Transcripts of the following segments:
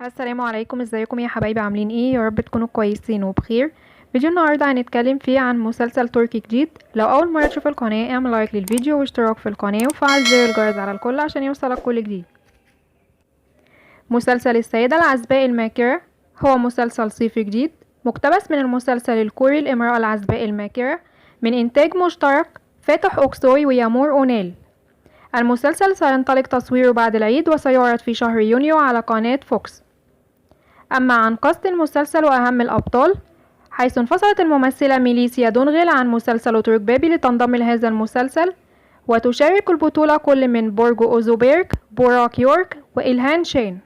السلام عليكم، ازيكم يا حبايبي؟ عاملين ايه؟ يا رب تكونوا كويسين وبخير. فيديو النهارده هنتكلم فيه عن مسلسل تركي جديد. لو اول مره تشوف القناه اعمل لايك للفيديو واشتراك في القناه وفعل زر الجرس على الكل عشان يوصلك كل جديد. مسلسل السيدة العزباء الماكرة هو مسلسل صيفي جديد مقتبس من المسلسل الكوري الامرأة العزباء الماكرة من انتاج مشترك فاتح اوكسوي ويامور اونيل. المسلسل سينطلق تصويره بعد العيد وسيعرض في شهر يونيو على قناة فوكس. أما عن قصة المسلسل وأهم الأبطال، حيث انفصلت الممثلة ميليسيا دونغيل عن مسلسل ترك بابي لتنضم لهذا المسلسل، وتشارك البطولة كل من بورغو أوزوبيرغ، بوراك يورك، وإلهان شين.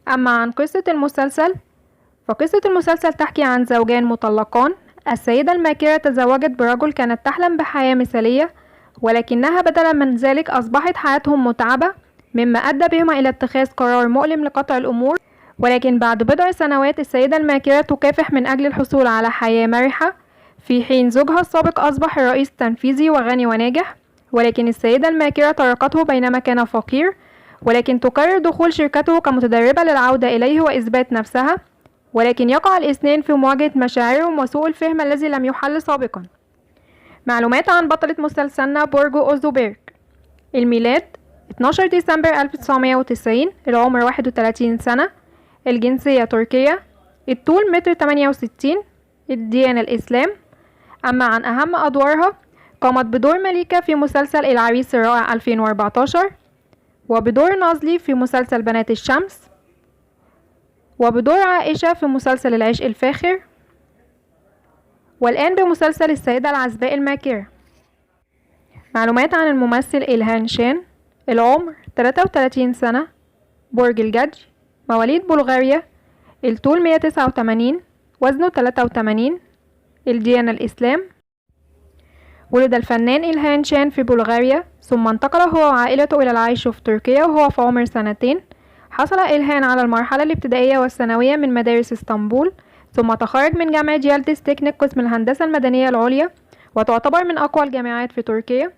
أما عن قصة المسلسل، فقصة المسلسل تحكي عن زوجان مطلقان. السيدة الماكرة تزوجت برجل كانت تحلم بحياة مثالية، ولكنها بدلا من ذلك أصبحت حياتهم متعبة، مما أدى بهما إلى اتخاذ قرار مؤلم لقطع الأمور. ولكن بعد بضع سنوات السيدة الماكرة تكافح من أجل الحصول على حياة مرحة، في حين زوجها السابق أصبح الرئيس التنفيذي وغني وناجح. ولكن السيدة الماكرة تركته بينما كان فقير، ولكن تقرر دخول شركته كمتدربة للعودة إليه وإثبات نفسها. ولكن يقع الاثنين في مواجهة مشاعرهم وسوء الفهم الذي لم يحل سابقا. معلومات عن بطلة مسلسلنا بورغو أوزوبيرغ. الميلاد 12 ديسمبر 1990، العمر 31 سنة، الجنسية تركية، الطول 1.68 متر، الديانة الإسلام. أما عن أهم أدوارها، قامت بدور مليكة في مسلسل العريس الرائع 2014، وبدور نازلي في مسلسل بنات الشمس، وبدور عائشة في مسلسل العشق الفاخر، والآن بمسلسل السيدة العزباء الماكرة. معلومات عن الممثل إلهان شين. العمر 33 سنة، برج الجدي، مواليد بلغاريا، الطول 189، وزنه 83، الديانة الإسلام. ولد الفنان إلهان شين في بلغاريا، ثم انتقل هو وعائلته إلى العيش في تركيا وهو في عمر 2 سنين. حصل إلهان على المرحلة الابتدائية والثانوية من مدارس اسطنبول، ثم تخرج من جامعة يالدز تكنيك قسم الهندسة المدنية العليا، وتعتبر من أقوى الجامعات في تركيا.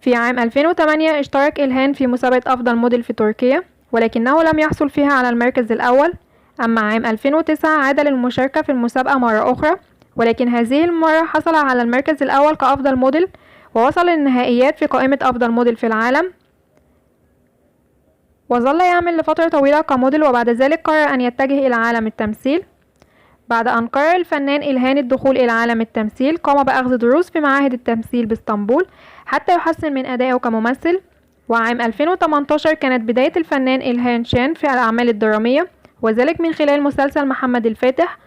في عام 2008 اشترك إلهان في مسابقة أفضل موديل في تركيا، ولكنه لم يحصل فيها على المركز الأول. أما عام 2009 عاد للمشاركة في المسابقة مرة أخرى، ولكن هذه المرة حصل على المركز الأول كأفضل موديل، ووصل للنهائيات في قائمة أفضل موديل في العالم. وظل يعمل لفترة طويلة كموديل، وبعد ذلك قرر أن يتجه إلى عالم التمثيل. بعد أن قرر الفنان إلهان الدخول إلى عالم التمثيل، قام بأخذ دروس في معاهد التمثيل باسطنبول حتى يحسن من أدائه كممثل. وعام 2018 كانت بداية الفنان إلهان شين في الأعمال الدرامية، وذلك من خلال مسلسل محمد الفاتح،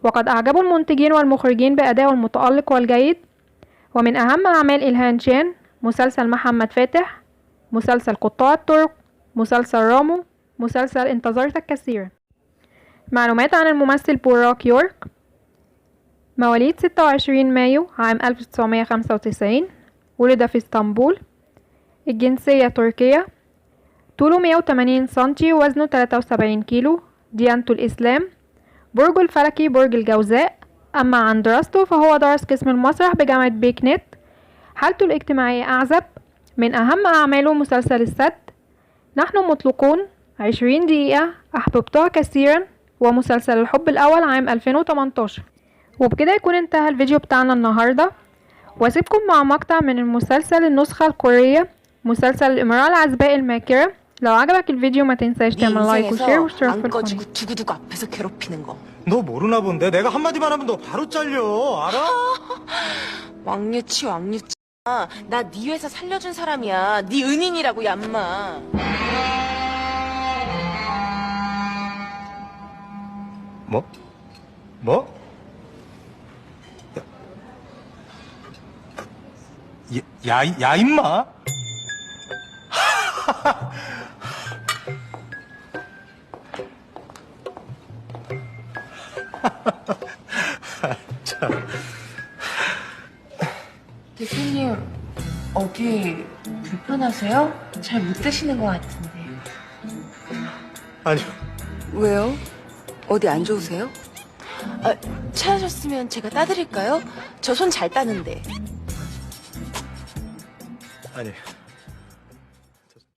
وقد أعجبوا المنتجين والمخرجين بأدائه المتألق والجيد. ومن أهم أعمال إلهان شين مسلسل محمد فاتح، مسلسل قطاع الطرق، مسلسل رامو، مسلسل انتظرتك كثيرا. معلومات عن الممثل بوراك يورك. مواليد 26 مايو عام 1995، ولد في اسطنبول، الجنسية تركية، طوله 180 سنتي، وزنه 73 كيلو، ديانته الإسلام، برجه الفلكي برج الجوزاء. أما عن دراسته فهو درس قسم المسرح بجامعة بيكنت. حالته الاجتماعية أعزب. من أهم أعماله مسلسل السد، نحن مطلقون، 20 دقيقة، أحببتها كثيرا، ومسلسل الحب الأول عام 2018. وبكده يكون انتهى الفيديو بتاعنا النهاردة، واسيبكم مع مقطع من المسلسل النسخة الكورية، مسلسل الامرأة العزباء الماكرة. لو عجبك الفيديو ما تنساش تعمل لايك وشير واشتراك في القناة. 두고두고 앞에서 괴롭히는 거. 너 모르나 본데 내가 한마디만 하면 너 바로 잘려 알아? 왕유치. 나 네 회사 살려준 사람이야. 네 은인이라고 얌마. 뭐? 뭐? 야 임마! 참. 대표님, 어디 불편하세요? 잘 못 드시는 것 같은데. 아니요. 왜요? 어디 안 좋으세요? 아, 찾으셨으면 제가 따드릴까요? 저 손 잘 따는데. 아니.